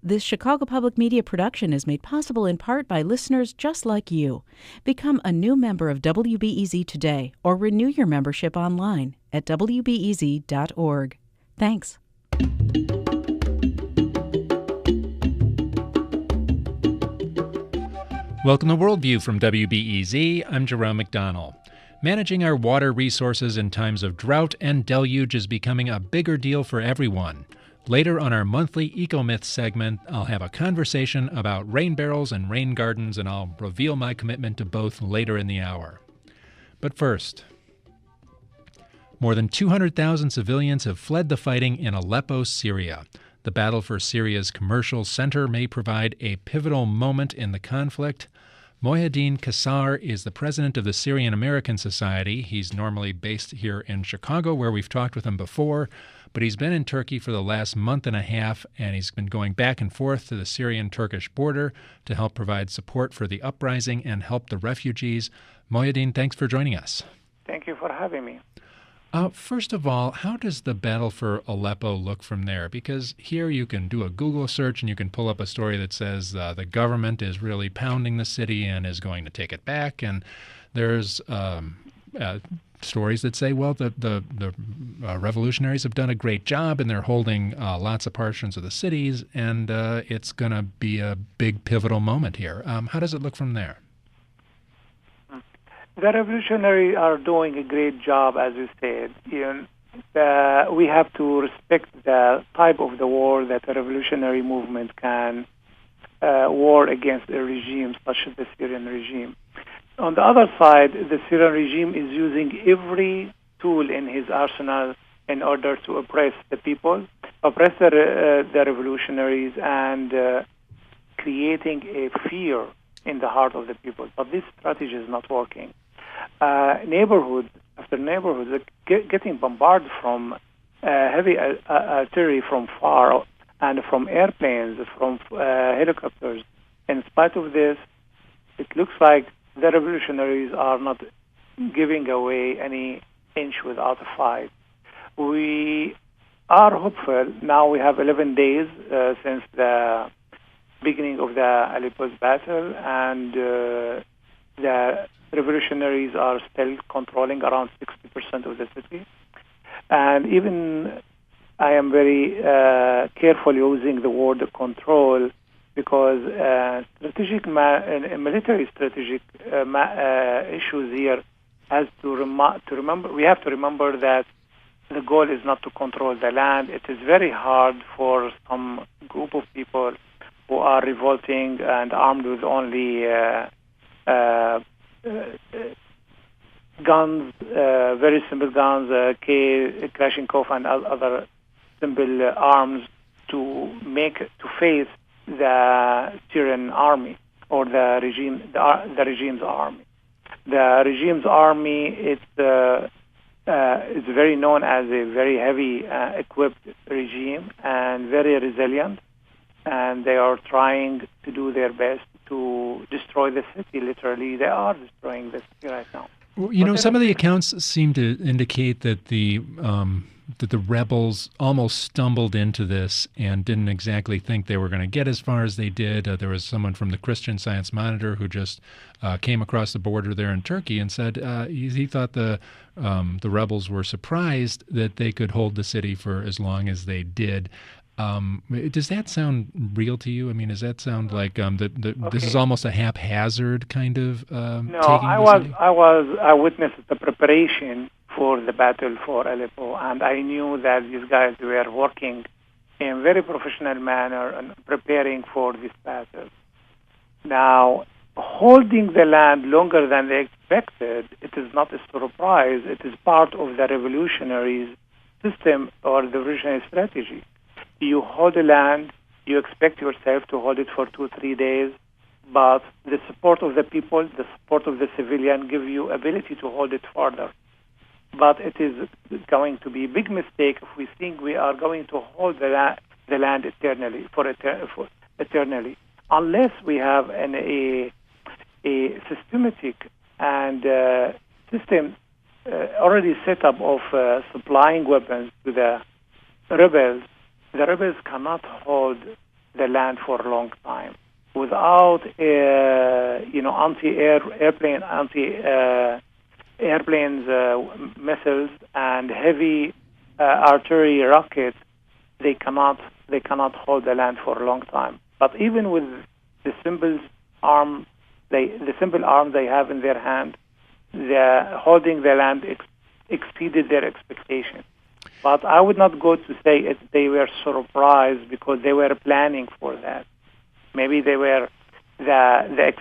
This Chicago Public Media production is made possible in part by listeners just like you. Become a new member of WBEZ today or renew your membership online at WBEZ.org. Thanks. Welcome to Worldview from WBEZ. I'm Jerome McDonnell. Managing our water resources in times of drought and deluge is becoming a bigger deal for everyone. Later on our monthly Eco-Myth segment, I'll have a conversation about rain barrels and rain gardens, and I'll reveal my commitment to both later in the hour. But first, more than 200,000 civilians have fled the fighting in Aleppo, Syria. The battle for Syria's commercial center may provide a pivotal moment in the conflict. Moyheddin Kassar is the president of the Syrian American Society. He's normally based here in Chicago, where we've talked with him before, but he's been in Turkey for the last month and a half, and he's been going back and forth to the Syrian-Turkish border to help provide support for the uprising and help the refugees. Moyheddin, thanks for joining us. Thank you for having me. First of all, how does the battle for Aleppo look from there? Because here you can do a Google search and you can pull up a story that says the government is really pounding the city and is going to take it back. And there's stories that say, well, the revolutionaries have done a great job and they're holding lots of portions of the cities, and it's going to be a big pivotal moment here. How does it look from there? The revolutionaries are doing a great job, as you said. We have to respect the type of the war that a revolutionary movement can war against a regime such as the Syrian regime. On the other side, the Syrian regime is using every tool in his arsenal in order to oppress the people, oppress the revolutionaries, and creating a fear in the heart of the people. But this strategy is not working. Neighborhood after neighborhood are getting bombarded from heavy artillery from far and from airplanes, from helicopters. In spite of this, it looks like the revolutionaries are not giving away any inch without a fight. We are hopeful. Now we have 11 days since the beginning of the Aleppo's battle, and the revolutionaries are still controlling around 60% of the city. And even I am very careful using the word control, because military strategic issues here has to remember. We have to remember that the goal is not to control the land. It is very hard for some group of people who are revolting and armed with only guns, very simple guns, Kalashnikov and other simple arms, to face the Syrian army or the regime's army. The regime's army is very known as a very heavy equipped regime and very resilient, and they are trying to do their best to destroy the city. Literally, they are destroying the city right now. Well, some of the accounts seem to indicate that the rebels almost stumbled into this and didn't exactly think they were going to get as far as they did. There was someone from the Christian Science Monitor who just came across the border there in Turkey and said he thought the rebels were surprised that they could hold the city for as long as they did. Does that sound real to you? I mean, does that sound like this is almost a haphazard kind of No, taking I witnessed the preparation for the battle for Aleppo, and I knew that these guys were working in a very professional manner and preparing for this battle. Now, holding the land longer than they expected, it is not a surprise. It is part of the revolutionary system or the revolutionary strategy. You hold the land, you expect yourself to hold it for 2-3 days, but the support of the people, the support of the civilian give you ability to hold it further. But it is going to be a big mistake if we think we are going to hold the land eternally, eternally, unless we have a systematic and system already set up of supplying weapons to the rebels. The rebels cannot hold the land for a long time without, airplanes, missiles, and heavy artillery rockets. They cannot hold the land for a long time. But even with the simple arms they have in their hand, holding the land exceeded their expectations. But I would not go to say they were surprised because they were planning for that. Maybe they were the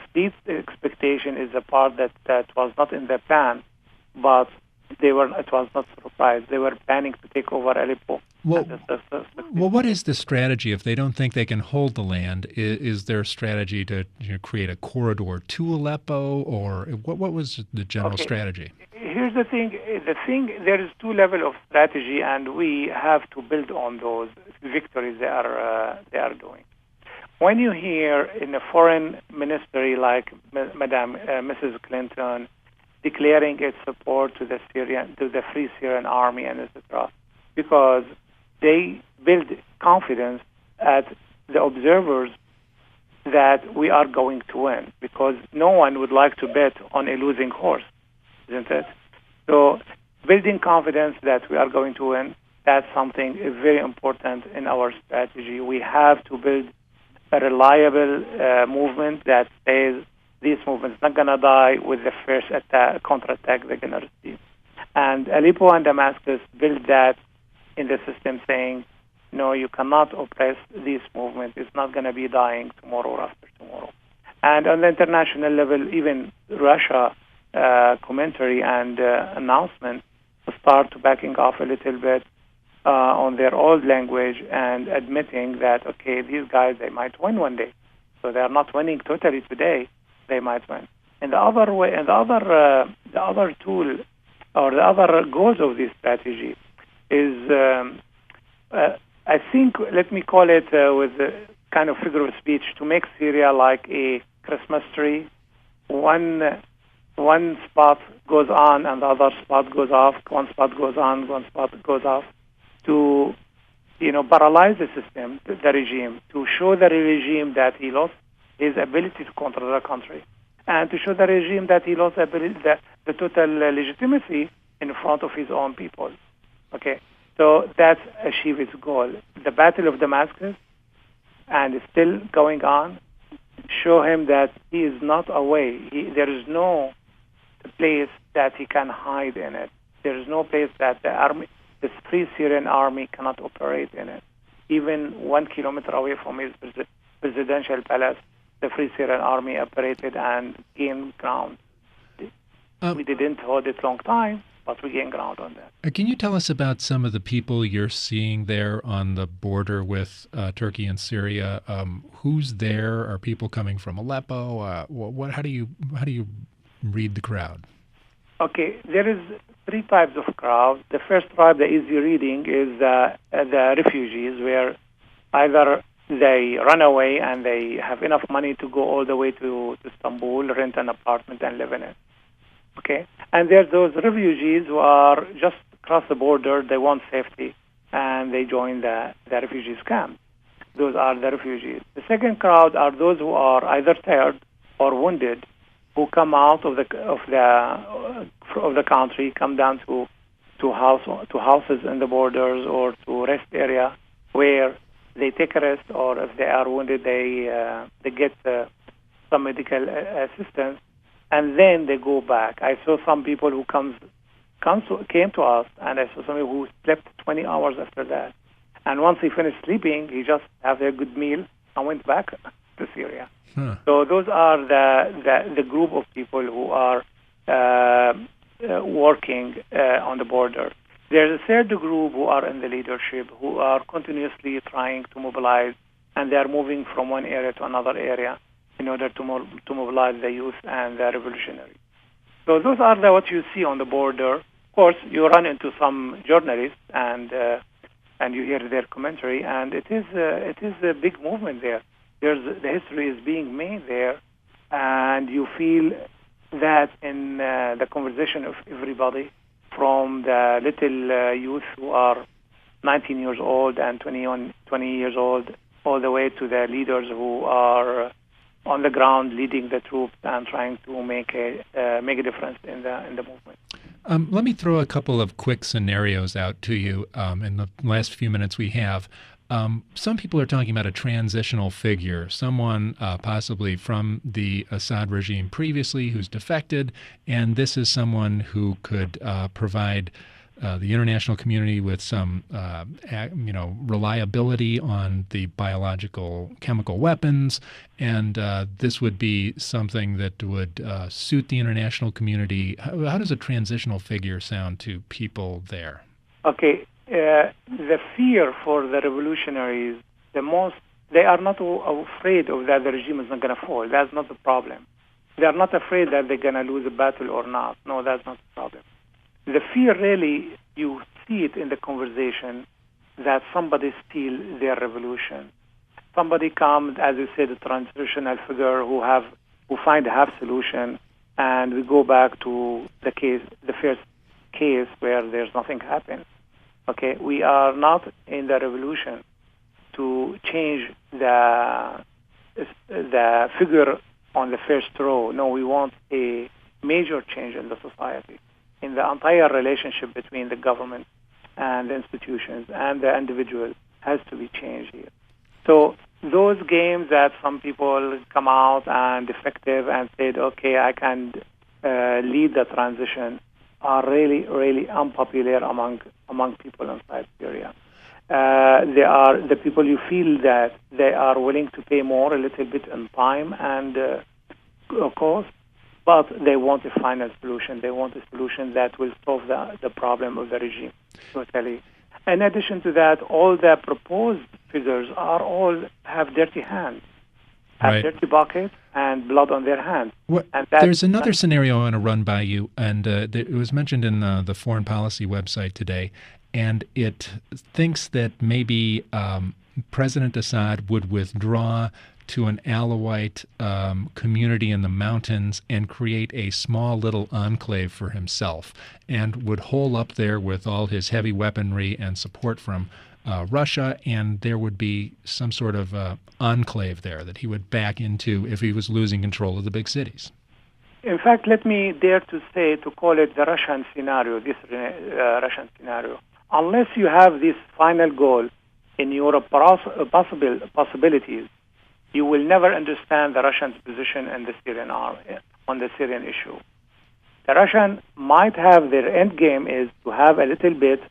expectation is a part that was not in the plan, but it was not surprised. They were planning to take over Aleppo. Well, what is the strategy if they don't think they can hold the land? Is their strategy to create a corridor to Aleppo, or what was the general strategy? Here's the thing. There is two levels of strategy, and we have to build on those victories they are doing. When you hear in a foreign ministry like Mrs. Clinton declaring its support to the Free Syrian Army and etc., because they build confidence at the observers that we are going to win, because no one would like to bet on a losing horse, isn't it? So building confidence that we are going to win, that's something very important in our strategy. We have to build a reliable movement that says this movement is not going to die with the first counterattack they're going to receive. And Aleppo and Damascus build that in the system, saying, no, you cannot oppress this movement. It's not going to be dying tomorrow or after tomorrow. And on the international level, even Russia commentary and announcement start to backing off a little bit on their old language and admitting that, okay, these guys, they might win one day. So they are not winning totally today. They might win. And the other way, and the other tool or the other goals of this strategy is, I think, let me call it with a kind of figure of speech, to make Syria like a Christmas tree. One spot goes on and the other spot goes off. One spot goes on, one spot goes off. To, paralyze the system, the regime, to show the regime that he lost his ability to control the country, and to show the regime that he lost the total legitimacy in front of his own people. Okay, so that's achieve its goal. The Battle of Damascus, and it's still going on, show him that he is not away. There is no place that he can hide in it. There is no place that the Free Syrian Army cannot operate in it. Even 1 kilometer away from his presidential palace, the Free Syrian Army operated and gained ground. We didn't hold it long time, but we gained ground on that. Can you tell us about some of the people you're seeing there on the border with Turkey and Syria? Who's there? Are people coming from Aleppo? How do you read the crowd? Okay, there is 3 types of crowd. The first type, the easy reading, is the refugees, where either they run away and they have enough money to go all the way to Istanbul, rent an apartment and live in it. Okay, and there's those refugees who are just across the border. They want safety, and they join the refugees camp. Those are the refugees. The second crowd are those who are either tired or wounded, who come out of the country, come down to houses in the borders or to rest area where they take a rest, or if they are wounded, they get some medical assistance, and then they go back. I saw some people who came to us, and I saw somebody who slept 20 hours after that. And once he finished sleeping, he just had a good meal and went back to Syria. Huh. So those are the group of people who are working on the border. There's a third group who are in the leadership, who are continuously trying to mobilize, and they are moving from one area to another area in order to mobilize the youth and the revolutionaries. So those are what you see on the border. Of course, you run into some journalists and you hear their commentary, and it is a big movement there. The history is being made there, and you feel that in the conversation of everybody, from the little youth who are 19 years old and 20 years old, all the way to the leaders who are on the ground leading the troops and trying to make a difference in the movement. Let me throw a couple of quick scenarios out to you in the last few minutes we have. Some people are talking about a transitional figure, someone possibly from the Assad regime previously who's defected, and this is someone who could provide the international community with some, reliability on the biological chemical weapons, and this would be something that would suit the international community. How does a transitional figure sound to people there? Okay, the fear for the revolutionaries, they are not afraid of that the regime is not going to fall. That's not the problem. They are not afraid that they're going to lose a battle or not. No, that's not the problem. The fear really, you see it in the conversation that somebody steals their revolution. Somebody comes, as you said, a transitional figure who find a half solution, and we go back to the first case where there's nothing happened. Okay, we are not in the revolution to change the figure on the first row. No, we want a major change in the society, in the entire relationship between the government and the institutions and the individual has to be changed here. So those games that some people come out and defective and said, okay, I can lead the transition, are really, really unpopular among people inside Syria. They are the people you feel that they are willing to pay more a little bit in time and cost, but they want a final solution. They want a solution that will solve the problem of the regime totally. In addition to that, all the proposed figures all have dirty hands, have dirty buckets and blood on their hands. There's another scenario I want to run by you, and it was mentioned in the Foreign Policy website today, and it thinks that maybe President Assad would withdraw to an Alawite community in the mountains and create a small little enclave for himself, and would hole up there with all his heavy weaponry and support from Russia, and there would be some sort of enclave there that he would back into if he was losing control of the big cities. In fact, let me dare to call it the Russian scenario, this Russian scenario. Unless you have this final goal in your possibilities, you will never understand the Russians' position in the Syrian army, on the Syrian issue. The Russian might have their end game is to have a little bit,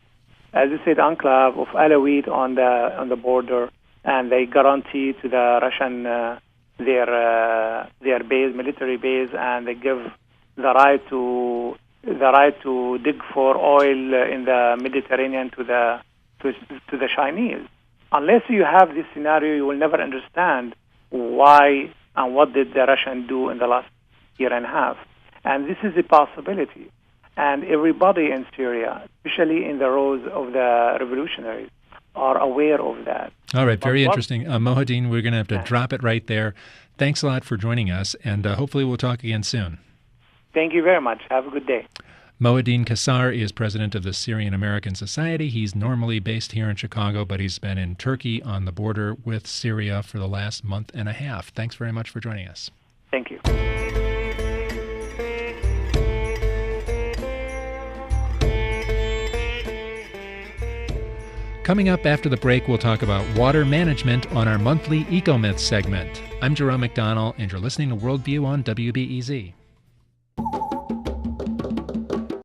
as you said, enclave of Alawite on the border, and they guarantee to the Russian their base, military base, and they give the right to dig for oil in the Mediterranean to the Chinese. Unless you have this scenario, you will never understand why and what did the Russians do in the last year and a half. And this is a possibility. And everybody in Syria, especially in the rows of the revolutionaries, are aware of that. All right, very interesting. Moyheddin, we're going to have to drop it right there. Thanks a lot for joining us, and hopefully we'll talk again soon. Thank you very much. Have a good day. Moyheddin Kassar is president of the Syrian American Society. He's normally based here in Chicago, but he's been in Turkey on the border with Syria for the last month and a half. Thanks very much for joining us. Thank you. Coming up after the break, we'll talk about water management on our monthly Eco Myths segment. I'm Jerome McDonnell, and you're listening to Worldview on WBEZ.